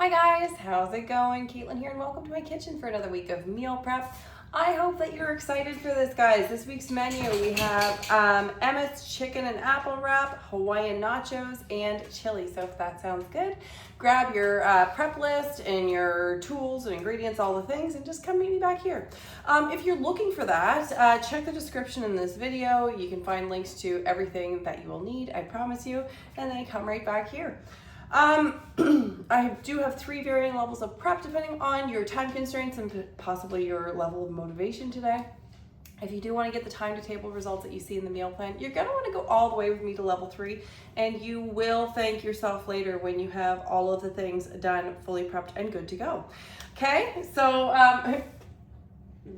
Hi guys, how's it going? Caitlin here and welcome to my kitchen for another week of meal prep. I hope that you're excited for this, guys. This week's menu, we have Emmett's chicken and apple wrap, Hawaiian nachos, and chili. So if that sounds good, grab your prep list and your tools and ingredients, all the things, and just come meet me back here. If you're looking for that, check the description in this video. You can find links to everything that you will need, I promise you, and then come right back here. I do have 3 varying levels of prep depending on your time constraints and possibly your level of motivation today. If you do want to get the time to table results that you see in the meal plan, you're going to want to go all the way with me to level 3, and you will thank yourself later when you have all of the things done, fully prepped and good to go. Okay, so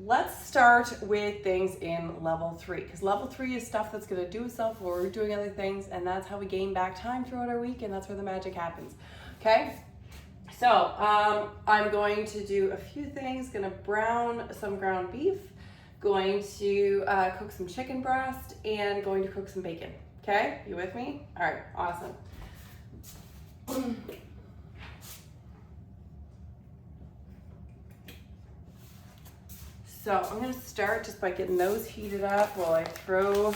let's start with things in level 3, because level 3 is stuff that's going to do itself while we're doing other things, and that's how we gain back time throughout our week, and that's where the magic happens. Okay, so I'm going to do a few things. Going to brown some ground beef, going to cook some chicken breast, and going to cook some bacon. Okay, you with me? All right, awesome. So I'm going to start just by getting those heated up while I throw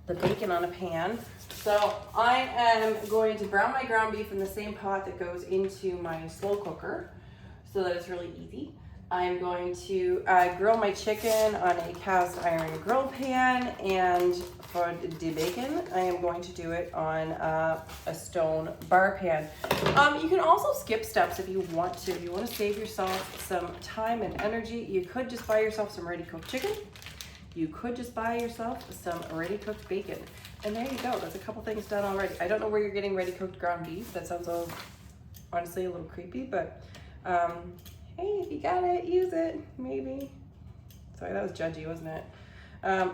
the bacon on a pan. So I am going to brown my ground beef in the same pot that goes into my slow cooker so that it's really easy. I'm going to grill my chicken on a cast iron grill pan, and for the bacon, I am going to do it on a stone bar pan. You can also skip steps if you want to. If you want to save yourself some time and energy, you could just buy yourself some ready cooked chicken. You could just buy yourself some ready cooked bacon. And there you go, that's a couple things done already. I don't know where you're getting ready cooked ground beef. That sounds honestly a little creepy, but hey, if you got it, use it, maybe. Sorry, that was judgy, wasn't it? And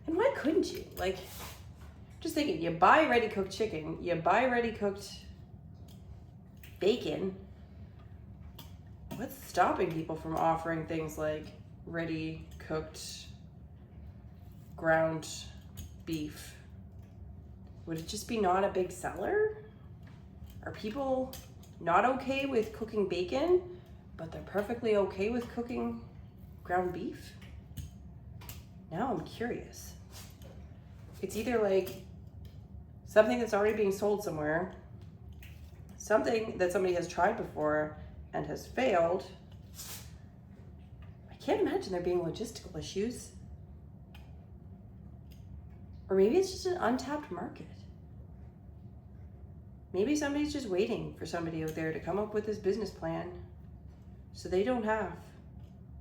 why couldn't you? Like, just thinking, you buy ready cooked chicken, you buy ready cooked bacon. What's stopping people from offering things like ready cooked ground beef? Would it just be not a big seller? Are people not okay with cooking bacon, but they're perfectly okay with cooking ground beef? Now I'm curious. It's either like something that's already being sold somewhere, something that somebody has tried before and has failed. I can't imagine there being logistical issues. Or maybe it's just an untapped market. Maybe somebody's just waiting for somebody out there to come up with this business plan so they don't have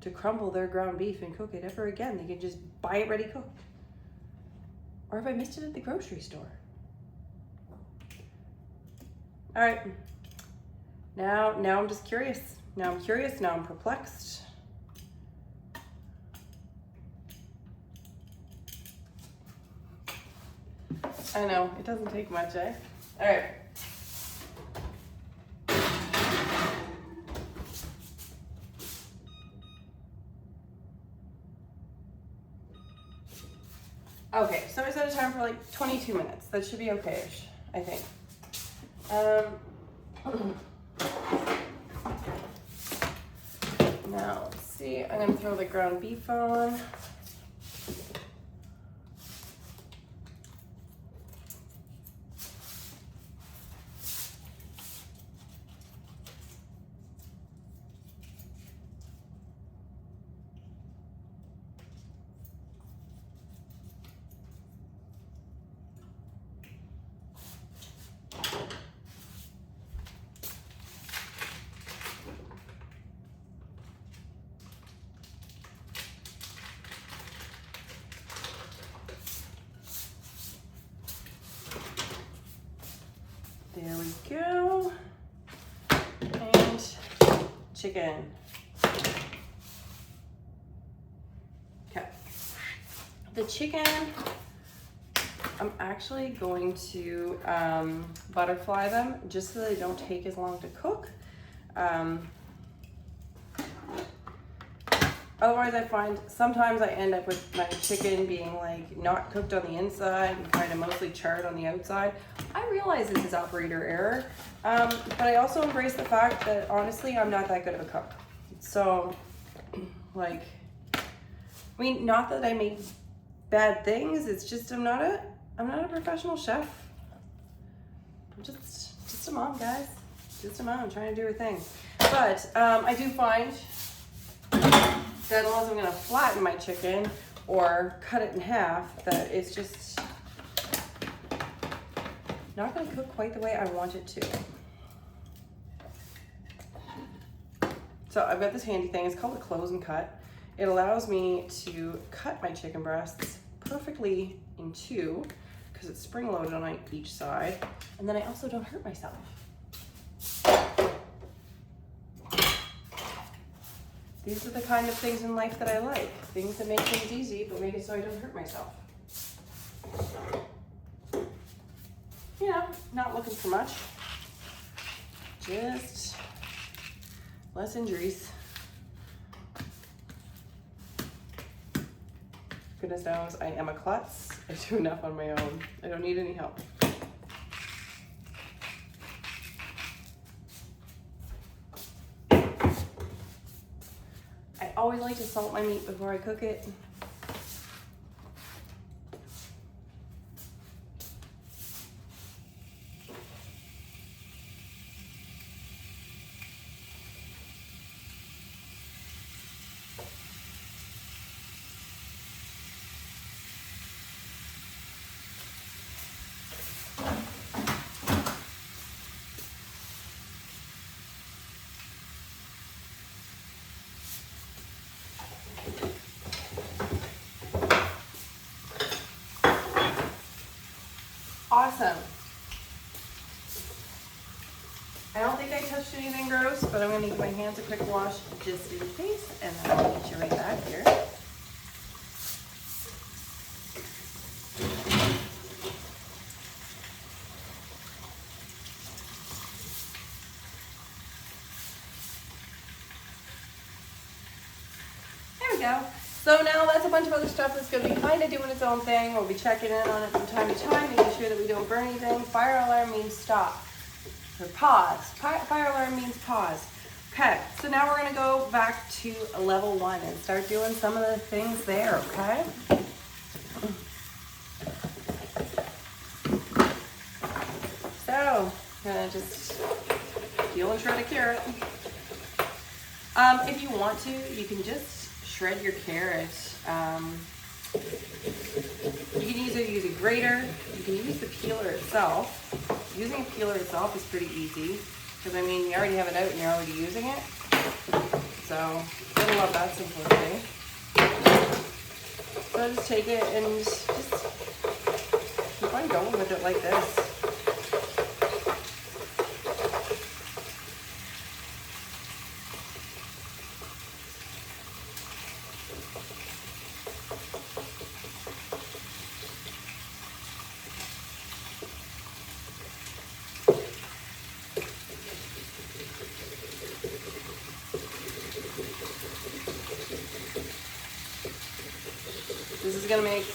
to crumble their ground beef and cook it ever again. They can just buy it ready cooked. Or have I missed it at the grocery store? All right, now I'm just curious. Now I'm perplexed. I know, it doesn't take much, eh? All right. Okay, so I set a time for like 22 minutes. That should be okay-ish, I think. Now, let's see. I'm gonna throw the ground beef on. There we go. And chicken. Okay. The chicken, I'm actually going to butterfly them just so they don't take as long to cook. Otherwise, I find sometimes I end up with my chicken being like not cooked on the inside and kind of mostly charred on the outside. I realize this is operator error, but I also embrace the fact that honestly, I'm not that good of a cook. So, like, I mean, not that I make bad things. It's just I'm not a professional chef. I'm just a mom, guys. Just a mom trying to do her thing. But I do find that unless I'm gonna flatten my chicken or cut it in half, that it's just not gonna cook quite the way I want it to. So I've got this handy thing, it's called a close and cut. It allows me to cut my chicken breasts perfectly in two because it's spring loaded on each side. And then I also don't hurt myself. These are the kind of things in life that I like. Things that make things easy, but make it so I don't hurt myself. You know, not looking for much. Just less injuries. Goodness knows I am a klutz. I do enough on my own. I don't need any help. I always like to salt my meat before I cook it. Awesome. I don't think I touched anything gross, but I'm gonna give my hands a quick wash just in case, and then I'll meet you right back here. There we go. So now that's a bunch of other stuff that's going to be kind of doing its own thing. We'll be checking in on it from time to time, making sure that we don't burn anything. Fire alarm means stop, or pause. Fire alarm means pause. Okay, so now we're going to go back to level 1 and start doing some of the things there, okay? So, I'm going to just peel and shred a carrot. If you want to, you can just shred your carrot. You can either use a grater, you can use the peeler itself. Using a peeler itself is pretty easy because I mean you already have it out and you're already using it. So I love that simplicity. So I just take it and just keep on going with it like this. This is going to make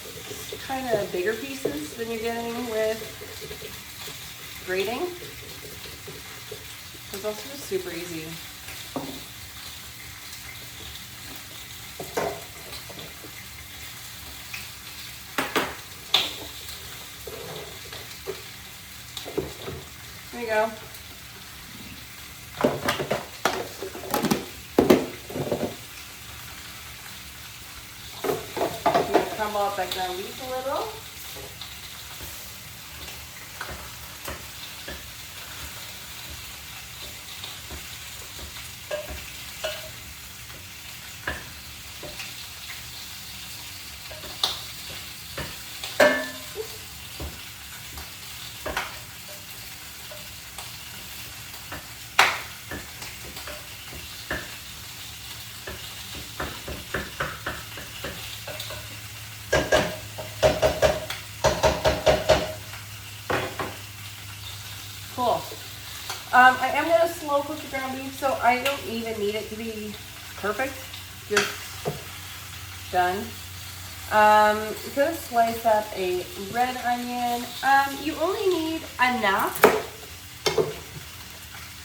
kind of bigger pieces than you're getting with grating. It's also just super easy. There you go. Crumble up that ground beef a little. Cool. I am going to slow cook the ground beef, so I don't even need it to be perfect. Just done. Gonna slice up a red onion. You only need enough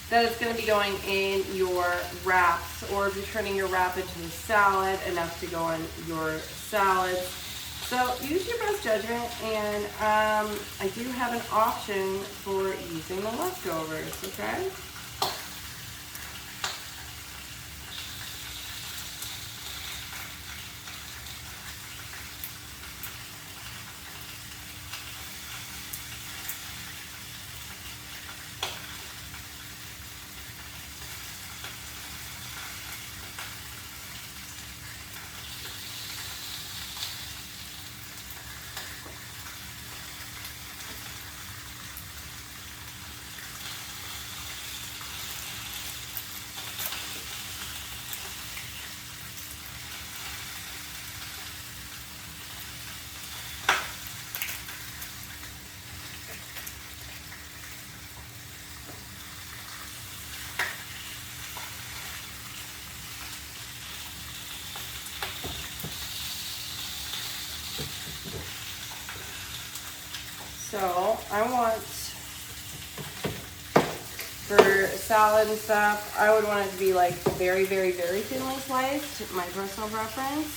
that it's gonna be going in your wraps, or if you're turning your wrap into a salad, enough to go in your salad. So use your best judgment, and I do have an option for using the leftovers, okay? So I want, for salad and stuff, I would want it to be like very, very, very thinly sliced, my personal preference.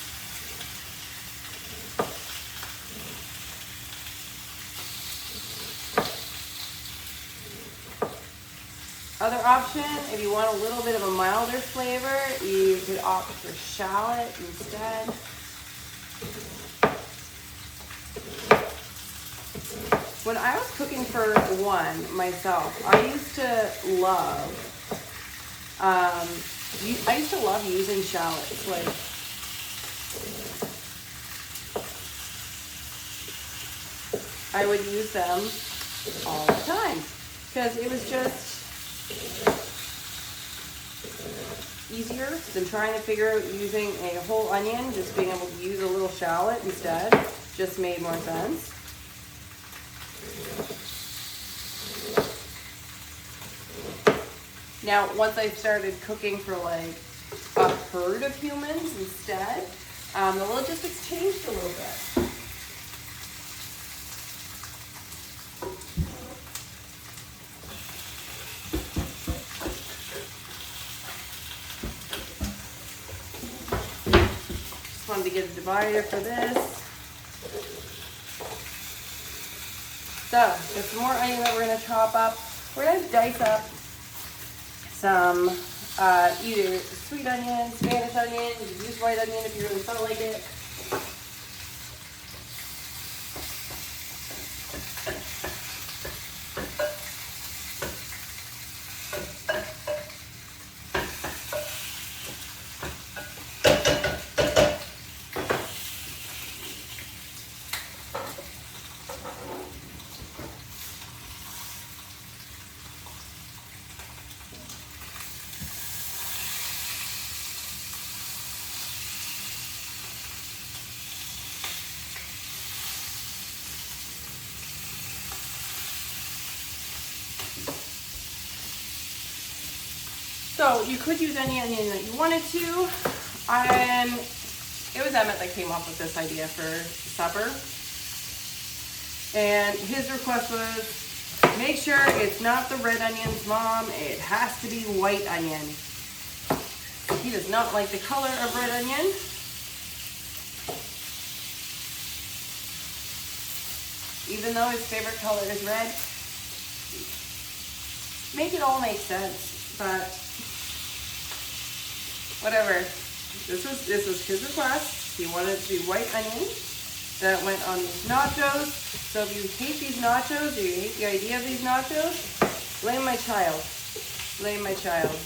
Other option, if you want a little bit of a milder flavor, you could opt for shallot instead. When I was cooking for one myself, I used to love using shallots. Like, I would use them all the time because it was just easier than trying to figure out using a whole onion. Just being able to use a little shallot instead just made more sense. Now, once I started cooking for like a herd of humans instead, the logistics changed a little bit. Just wanted to get a divider for this. So, there's some more onion that we're going to chop up. We're going to dice up some either sweet onion, Spanish onion. You can use white onion if you really felt like it. So you could use any onion that you wanted to. It was Emmett that came up with this idea for supper. And his request was, make sure it's not the red onions, Mom. It has to be white onion. He does not like the color of red onion. Even though his favorite color is red. Make it all make sense, but whatever. This was his request. He wanted it to be white onion that went on these nachos. So if you hate these nachos, or you hate the idea of these nachos, blame my child. Blame my child.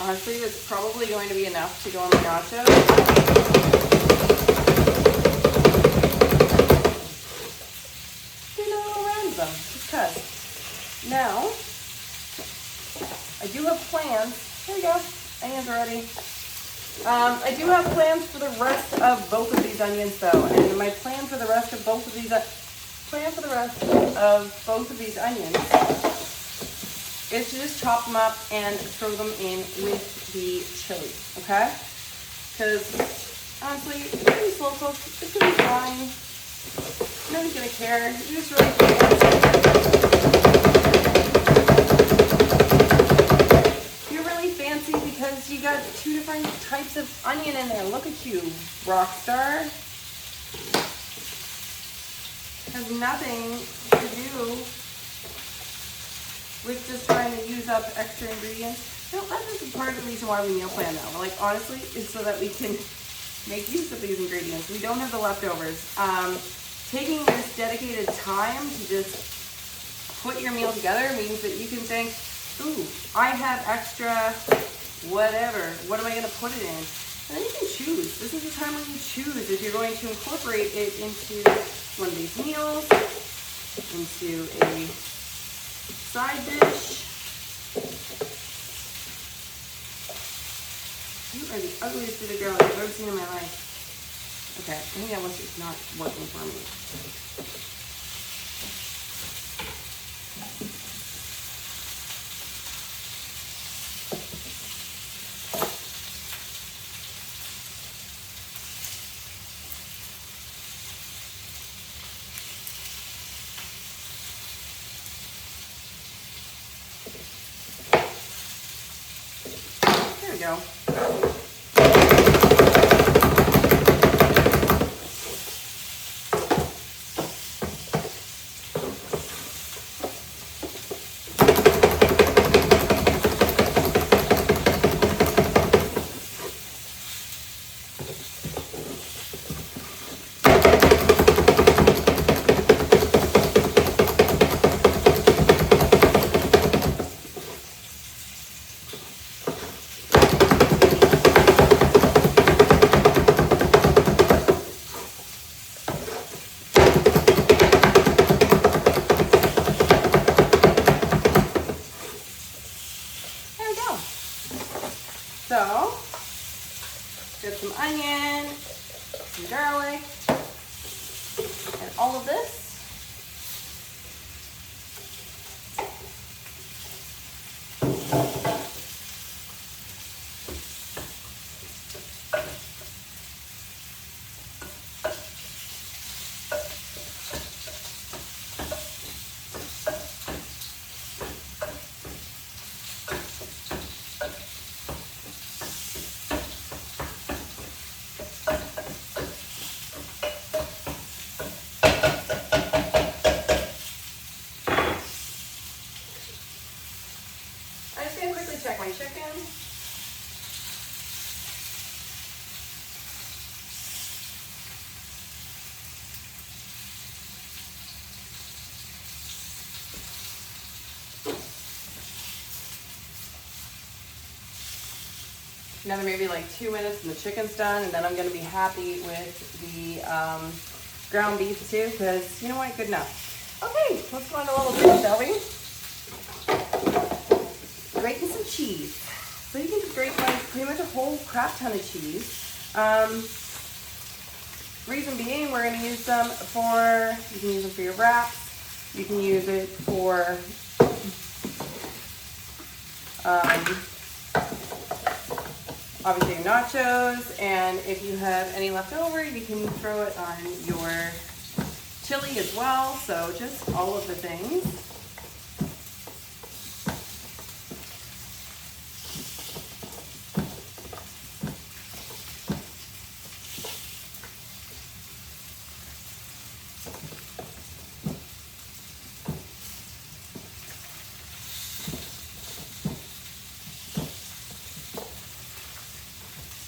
Honestly, it's probably going to be enough to go on the nachos. Now, I do have plans. There we go. Onions are ready. I do have plans for the rest of both of these onions though. And my plan for the rest of both of these onions is to just chop them up and throw them in with the chili, okay? Because honestly, it's gonna be slow cooked, it's gonna be fine. Nobody's gonna care. You just really you're really fancy because you got 2 different types of onion in there. Look at you, rock star. Has nothing to do with just trying to use up extra ingredients. No, that is part of the reason why we meal plan now. Like honestly, is so that we can make use of these ingredients. We don't have the leftovers. Taking this dedicated time to just put your meal together means that you can think, ooh, I have extra whatever. What am I going to put it in? And then you can choose. This is the time when you choose if you're going to incorporate it into one of these meals, into a side dish. You are the ugliest little girl I've ever seen in my life. Okay, I think that one's just not working for me. There we go. So, get some onion, some garlic, and all of this. Check my chicken. Another maybe like 2 minutes and the chicken's done, and then I'm going to be happy with the ground beef too, because you know what, good enough. Okay, let's go on a little bit, shall we? Grating some cheese. So you can just grate like pretty much a whole crap ton of cheese. Reason being, we're going to use them for, you can use them for your wraps. You can use it for obviously your nachos, and if you have any left over, you can throw it on your chili as well. So just all of the things.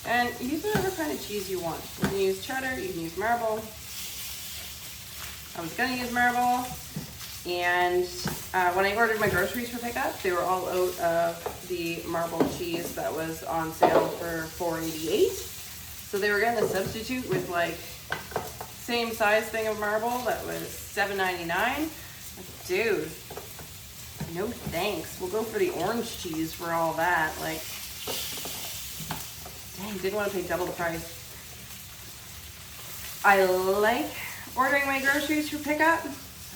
And use whatever kind of cheese you want. You can use cheddar, you can use marble. I was gonna use marble, and when I ordered my groceries for pickup, they were all out of the marble cheese that was on sale for $4.88. So they were gonna substitute with like same size thing of marble that was $7.99. Like, dude, no thanks. We'll go for the orange cheese for all that. Like, dang, didn't want to pay double the price. I like ordering my groceries for pickup.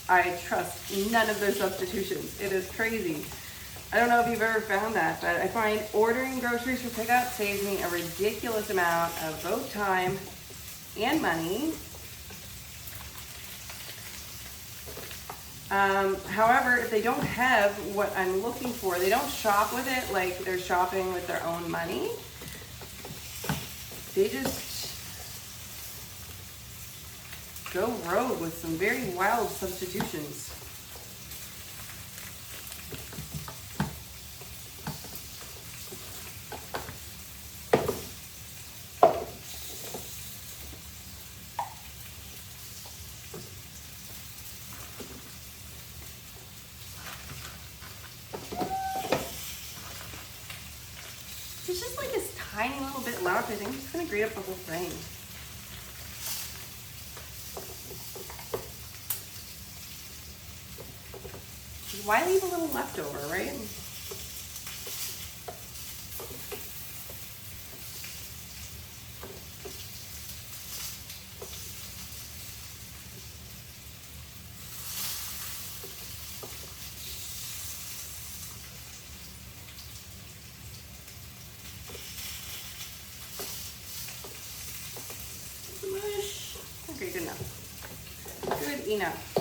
I trust none of their substitutions. It is crazy. I don't know if you've ever found that, but I find ordering groceries for pickup saves me a ridiculous amount of both time and money. However, if they don't have what I'm looking for, they don't shop with it like they're shopping with their own money. They just go rogue with some very wild substitutions. It's just like this tiny little bit left. I think I'm just gonna grate up the whole thing. Why leave a little leftover, right? Okay, good enough. Good enough.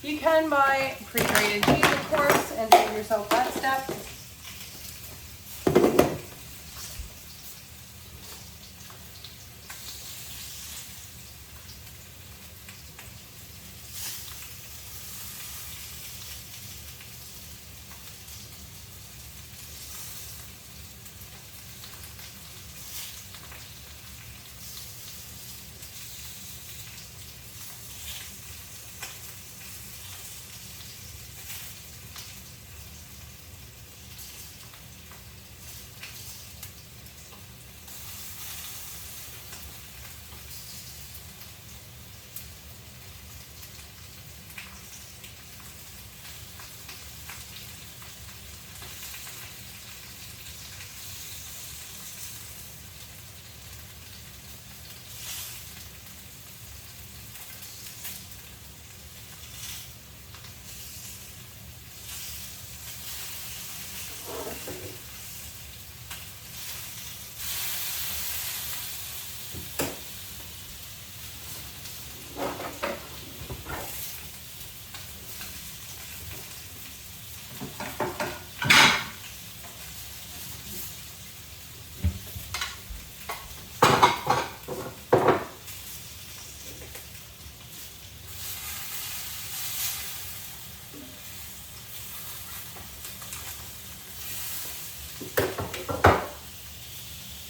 You can buy pre-grated cheese, of course, and save yourself that step.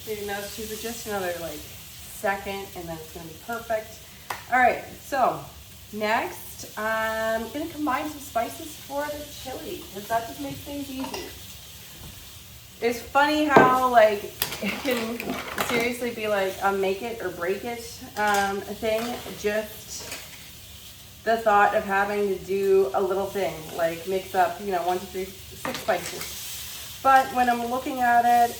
Leaving those two for just another like second, and then it's gonna be perfect. All right, so next I'm gonna combine some spices for the chili, because that just makes things easy. It's funny how like it can seriously be like a make it or break it thing. Just the thought of having to do a little thing, like mix up, 1, 2, 3, 6 spices. But when I'm looking at it,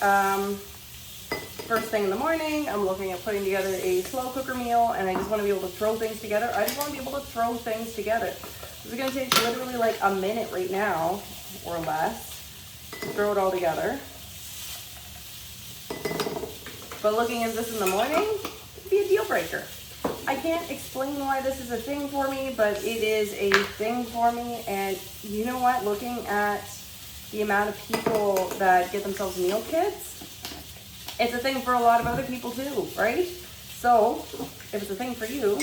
first thing in the morning, I'm looking at putting together a slow cooker meal, and I just want to be able to throw things together. I just want to be able to throw things together. This is going to take literally like a minute right now, or less, to throw it all together. But looking at this in the morning, it'd be a deal breaker. I can't explain why this is a thing for me, but it is a thing for me. And you know what? Looking at the amount of people that get themselves meal kits, it's a thing for a lot of other people too, right? So if it's a thing for you,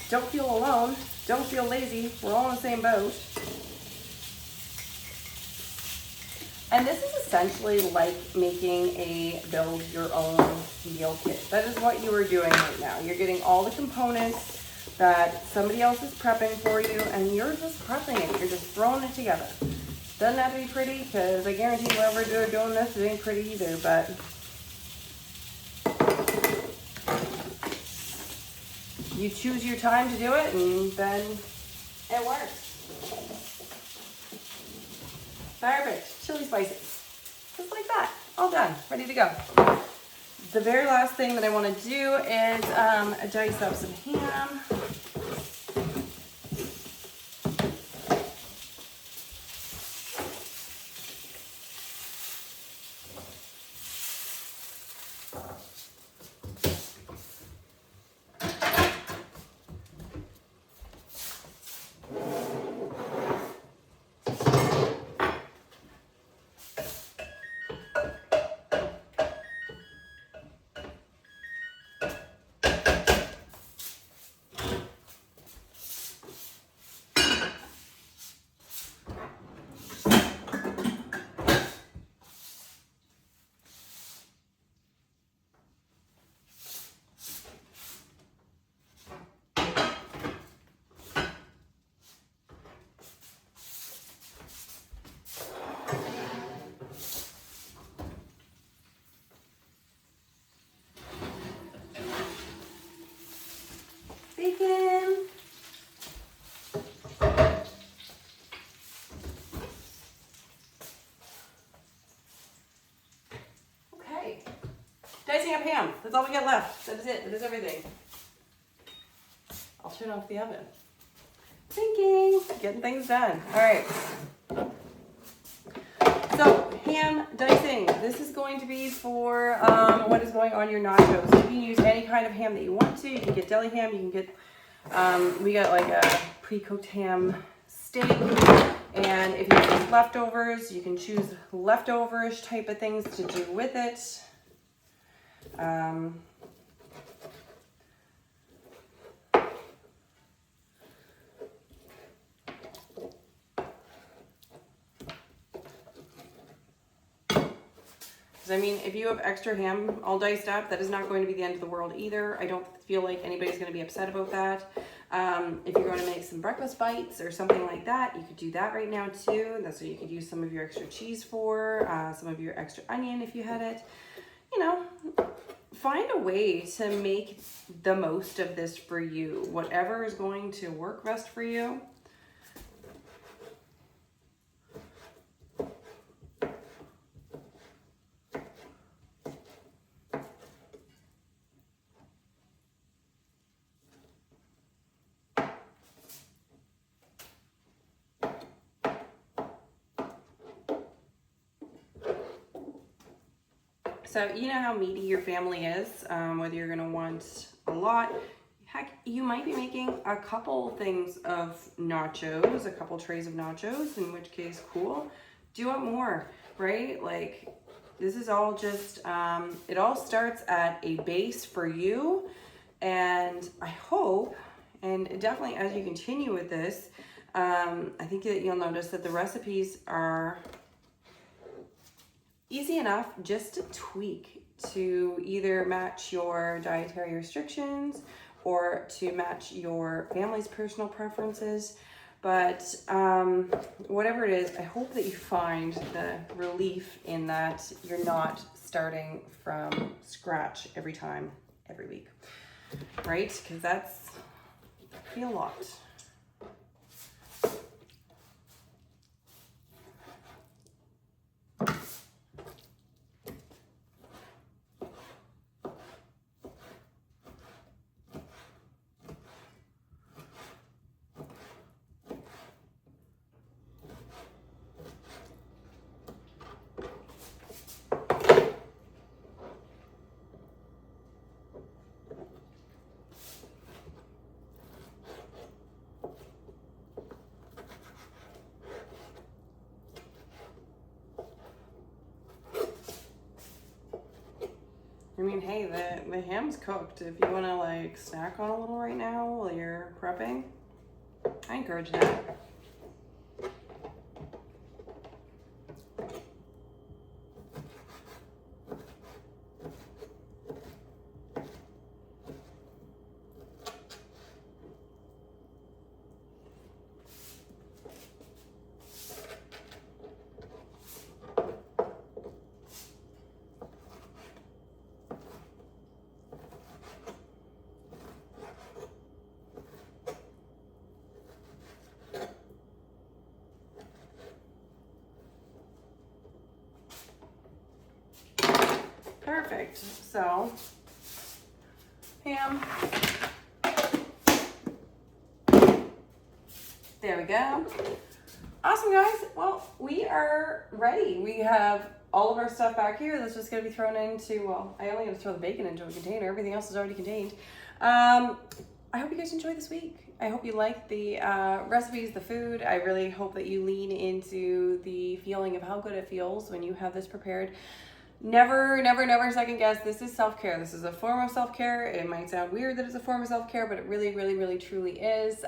don't feel alone. Don't feel lazy. We're all in the same boat. And this is essentially like making a build your own meal kit. That is what you are doing right now. You're getting all the components that somebody else is prepping for you, and you're just prepping it. You're just throwing it together. Doesn't have to be pretty, because I guarantee whoever they're doing this, it ain't pretty either, but you choose your time to do it, and then it works. Perfect. Chili spices. Just like that. All done. Ready to go. The very last thing that I want to do is dice up some ham. Bacon. Okay. Dicing up ham. That's all we got left. That is it. That is everything. I'll turn off the oven. Thinking. Getting things done. All right. So, ham dicing. This is going to be for what is going on your nachos. You can use any kind of ham that you want to. You can get deli ham. You can get, we got like a pre-cooked ham steak. And if you have leftovers, you can choose leftovers type of things to do with it. I mean, if you have extra ham all diced up, that is not going to be the end of the world either. I don't feel like anybody's going to be upset about that. If you're going to make some breakfast bites or something like that, you could do that right now too. That's what you could use some of your extra cheese for, some of your extra onion if you had it. You know, find a way to make the most of this for you. Whatever is going to work best for you. So you know how meaty your family is, whether you're gonna want a lot. Heck, you might be making a couple things of nachos, a couple trays of nachos, in which case, cool. Do it more, right? Like, this is all just, it all starts at a base for you. And I hope, and definitely as you continue with this, I think that you'll notice that the recipes are easy enough just to tweak to either match your dietary restrictions or to match your family's personal preferences. But whatever it is, I hope that you find the relief in that you're not starting from scratch every time, every week, right? Because that's a lot. I mean, hey, the ham's cooked. If you want to like snack on a little right now while you're prepping, I encourage that. perfect. So, ham. There we go. Awesome, guys. Well, we are ready. We have all of our stuff back here. That's just going to be thrown into, well, I only got to throw the bacon into a container. Everything else is already contained. I hope you guys enjoy this week. I hope you like the recipes, the food. I really hope that you lean into the feeling of how good it feels when you have this prepared. Never second guess. This is self-care. This is a form of self-care. It might sound weird that it's a form of self-care, but it really truly is.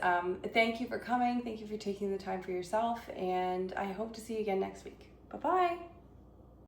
Thank you for coming. Thank you for taking the time for yourself, and I hope to see you again next week. Bye-bye.